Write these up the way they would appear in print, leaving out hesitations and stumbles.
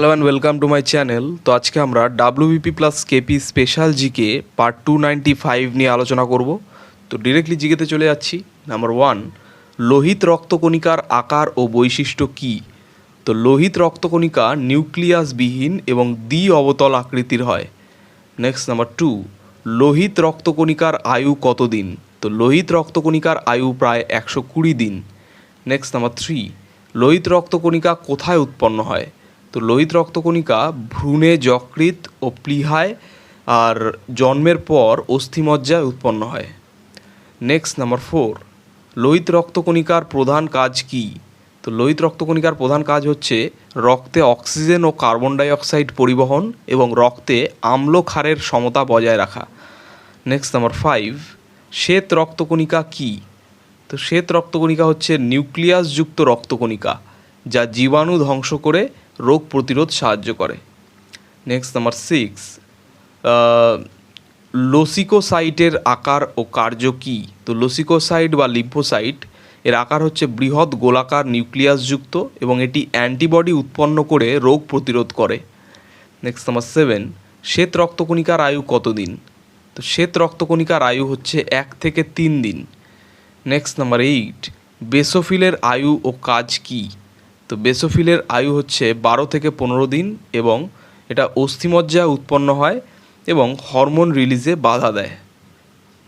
Hello and welcome to my channel. तो आज के আমরা WBP प्लस केपी स्पेशल জিকে পার্ট 295 নিয়ে আলোচনা করব। তো ডিরেক্টলি জিকেতে চলে যাচ্ছি। নাম্বার 1, লোহিত রক্তকণিকার আকার ও বৈশিষ্ট্য কী? তো লোহিত রক্তকণিকা নিউক্লিয়াসবিহীন এবং দ্বি অবতল আকৃতির হয়। নেক্সট নাম্বার 2, লোহিত রক্তকণিকার আয়ু কতদিন? তো লোহিত রক্তকণিকার আয়ু প্রায় 120 দিন। নেক্সট নাম্বার 3, লোহিত রক্তকণিকা কোথায় উৎপন্ন হয়? তো লোহিত রক্তকণিকা ভ্রূণে, যকৃৎ ও প্লীহায় আর জন্মের পর অস্থিমজ্জায় উৎপন্ন হয়। নেক্সট নাম্বার 4, লোহিত রক্তকণিকার প্রধান কাজ কী? তো লোহিত রক্তকণিকার প্রধান কাজ হচ্ছে রক্তে অক্সিজেন ও কার্বন ডাই অক্সাইড পরিবহন এবং রক্তে আম্ল ক্ষারের সমতা বজায় রাখা। নেক্সট নাম্বার 5, শ্বেত রক্তকণিকা কী? তো শ্বেত রক্তকণিকা হচ্ছে নিউক্লিয়াসযুক্ত রক্তকণিকা যা জীবাণু ধ্বংস করে রোগ প্রতিরোধ সাহায্য করে। নেক্সট নাম্বার 6, লোসিকোসাইটের আকার ও কার্য কী? তো লোসিকোসাইট বা লিম্ফোসাইট এর আকার হচ্ছে বৃহৎ গোলাকার নিউক্লিয়াসযুক্ত এবং এটি অ্যান্টিবডি উৎপন্ন করে রোগ প্রতিরোধ করে। নেক্সট নাম্বার 7, শ্বেত রক্তকণিকার আয়ু কতদিন? তো শ্বেত রক্তকণিকার আয়ু হচ্ছে 1 থেকে 3 দিন। নেক্সট নাম্বার 8, বেসোফিলের আয়ু ও কাজ কী? তো বেসোফিলের আয়ু হচ্ছে 12 থেকে 15 দিন এবং এটা অস্থিমজ্জায় উৎপন্ন হয় এবং হরমোন রিলিজে বাধা দেয়।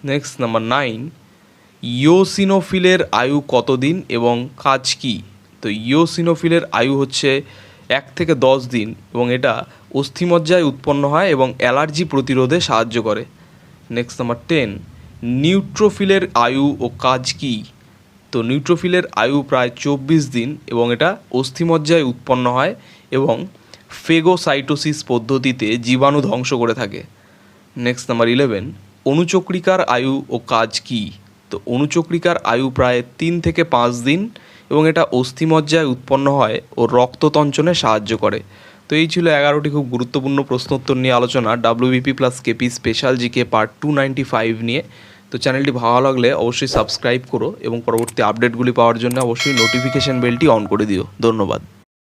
নেক্সট নাম্বার 9, ইওসিনোফিলের আয়ু কতদিন এবং কাজ কী? তো ইওসিনোফিলের আয়ু হচ্ছে 1 থেকে 10 দিন এবং এটা অস্থিমজ্জায় উৎপন্ন হয় এবং অ্যালার্জি প্রতিরোধে সাহায্য করে। নেক্সট নাম্বার 10, নিউট্রোফিলের আয়ু ও কাজ কী? তো নিউট্রোফিলের আয়ু প্রায় 24 দিন এবং এটা অস্থিমজ্জায় উৎপন্ন হয় এবং ফেগোসাইটোসিস পদ্ধতিতে জীবাণু ধ্বংস করে থাকে। নেক্সট নাম্বার 11, অণুচক্রিকার আয়ু ও কাজ কী? তো অণুচক্রিকার আয়ু প্রায় 3 থেকে 5 দিন এবং এটা অস্থিমজ্জায় উৎপন্ন হয় ও রক্ততঞ্চনে সাহায্য করে। তো এই ছিল 11টি খুব গুরুত্বপূর্ণ প্রশ্নোত্তর নিয়ে আলোচনা WBP plus KP special GK part 295 নিয়ে। তো চ্যানেলটি ভালো লাগলে অবশ্যই সাবস্ক্রাইব করো এবং পরবর্তী আপডেটগুলি পাওয়ার জন্য অবশ্যই নোটিফিকেশান বেলটি অন করে দিও। ধন্যবাদ।